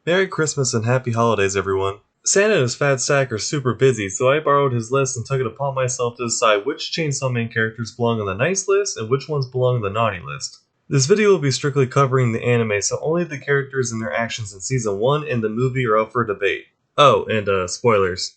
Merry Christmas and Happy Holidays, everyone. Santa and his fat sack are super busy, so I borrowed his list and took it upon myself to decide which Chainsaw Man characters belong on the nice list and which ones belong on the naughty list. This video will be strictly covering the anime, so only the characters and their actions in Season 1 and the movie are up for debate. Oh, and spoilers.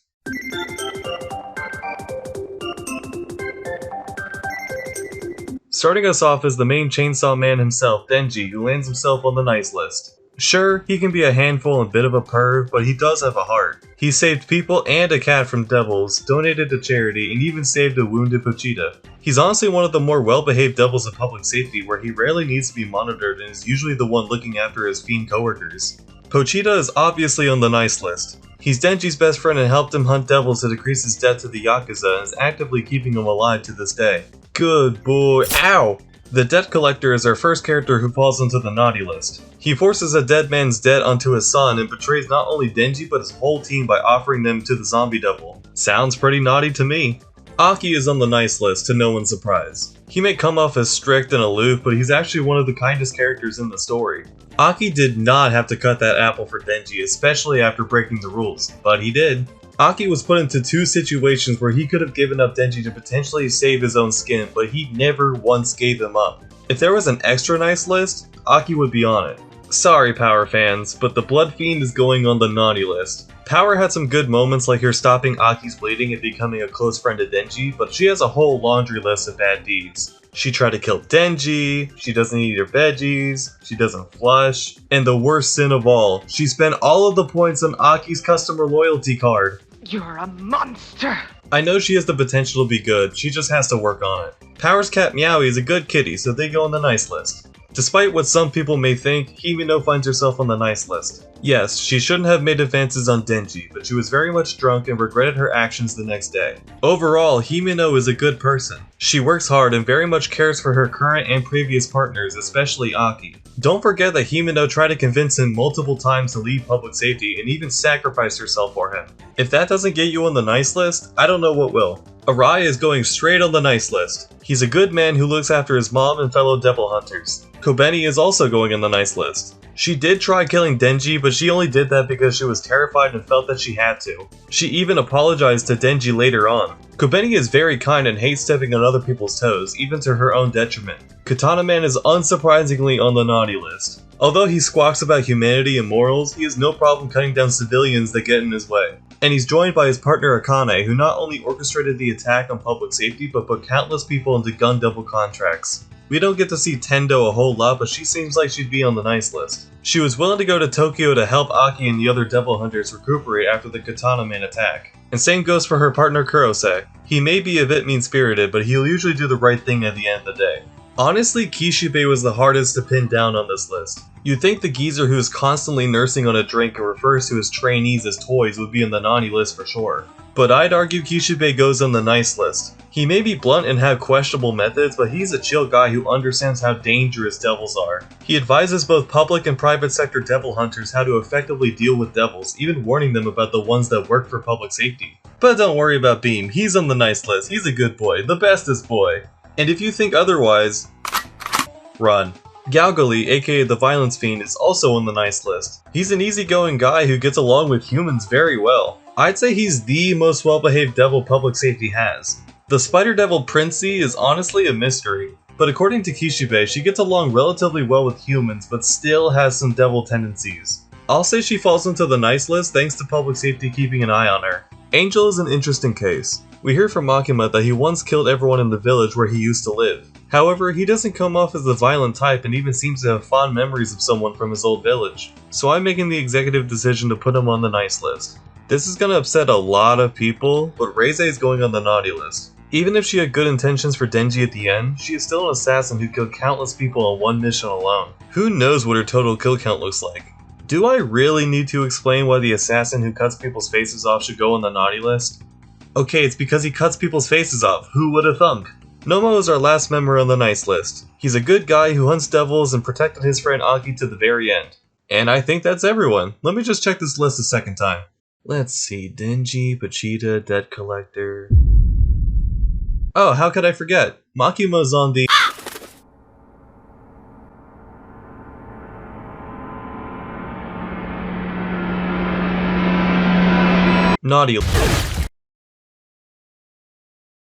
Starting us off is the main Chainsaw Man himself, Denji, who lands himself on the nice list. Sure, he can be a handful and a bit of a perv, but he does have a heart. He saved people and a cat from devils, donated to charity, and even saved a wounded Pochita. He's honestly one of the more well-behaved devils of public safety, where he rarely needs to be monitored and is usually the one looking after his fiend coworkers. Pochita is obviously on the nice list. He's Denji's best friend and helped him hunt devils to decrease his debt to the Yakuza and is actively keeping him alive to this day. Good boy. Ow! The debt collector is our first character who falls into the naughty list. He forces a dead man's debt onto his son and betrays not only Denji but his whole team by offering them to the zombie devil. Sounds pretty naughty to me. Aki is on the nice list, to no one's surprise. He may come off as strict and aloof, but he's actually one of the kindest characters in the story. Aki did not have to cut that apple for Denji, especially after breaking the rules, but he did. Aki was put into two situations where he could have given up Denji to potentially save his own skin, but he never once gave him up. If there was an extra nice list, Aki would be on it. Sorry, Power fans, but the Blood Fiend is going on the naughty list. Power had some good moments like her stopping Aki's bleeding and becoming a close friend to Denji, but she has a whole laundry list of bad deeds. She tried to kill Denji, she doesn't eat her veggies, she doesn't flush, and the worst sin of all, she spent all of the points on Aki's customer loyalty card. You're a monster! I know she has the potential to be good, she just has to work on it. Power's cat Meowie is a good kitty, so they go on the nice list. Despite what some people may think, Himeno finds herself on the nice list. Yes, she shouldn't have made advances on Denji, but she was very much drunk and regretted her actions the next day. Overall, Himeno is a good person. She works hard and very much cares for her current and previous partners, especially Aki. Don't forget that Himeno tried to convince him multiple times to leave public safety and even sacrificed herself for him. If that doesn't get you on the nice list, I don't know what will. Araya is going straight on the nice list. He's a good man who looks after his mom and fellow devil hunters. Kobeni is also going on the nice list. She did try killing Denji, but she only did that because she was terrified and felt that she had to. She even apologized to Denji later on. Kobeni is very kind and hates stepping on other people's toes, even to her own detriment. Katana Man is unsurprisingly on the naughty list. Although he squawks about humanity and morals, he has no problem cutting down civilians that get in his way. And he's joined by his partner Akane, who not only orchestrated the attack on public safety, but put countless people into gun devil contracts. We don't get to see Tendo a whole lot, but she seems like she'd be on the nice list. She was willing to go to Tokyo to help Aki and the other devil hunters recuperate after the Katana Man attack. And same goes for her partner Kurose. He may be a bit mean-spirited, but he'll usually do the right thing at the end of the day. Honestly, Kishibe was the hardest to pin down on this list. You'd think the geezer who is constantly nursing on a drink and refers to his trainees as toys would be on the naughty list for sure. But I'd argue Kishibe goes on the nice list. He may be blunt and have questionable methods, but he's a chill guy who understands how dangerous devils are. He advises both public and private sector devil hunters how to effectively deal with devils, even warning them about the ones that work for public safety. But don't worry about Beam, he's on the nice list, he's a good boy, the bestest boy. And if you think otherwise, run. Galgali, aka the Violence Fiend, is also on the nice list. He's an easygoing guy who gets along with humans very well. I'd say he's the most well-behaved devil public safety has. The Spider Devil Princey is honestly a mystery, but according to Kishibe, she gets along relatively well with humans but still has some devil tendencies. I'll say she falls into the nice list thanks to public safety keeping an eye on her. Angel is an interesting case. We hear from Makima that he once killed everyone in the village where he used to live. However, he doesn't come off as the violent type and even seems to have fond memories of someone from his old village. So I'm making the executive decision to put him on the nice list. This is gonna upset a lot of people, but Reize is going on the naughty list. Even if she had good intentions for Denji at the end, she is still an assassin who killed countless people on one mission alone. Who knows what her total kill count looks like? Do I really need to explain why the assassin who cuts people's faces off should go on the naughty list? Okay, it's because he cuts people's faces off, who would have thunk? Nomo is our last member on the nice list. He's a good guy who hunts devils and protected his friend Aki to the very end. And I think that's everyone. Let me just check this list a second time. Let's see, Denji, Pochita, Debt Collector... Oh, how could I forget? Makima's on the... Naughty.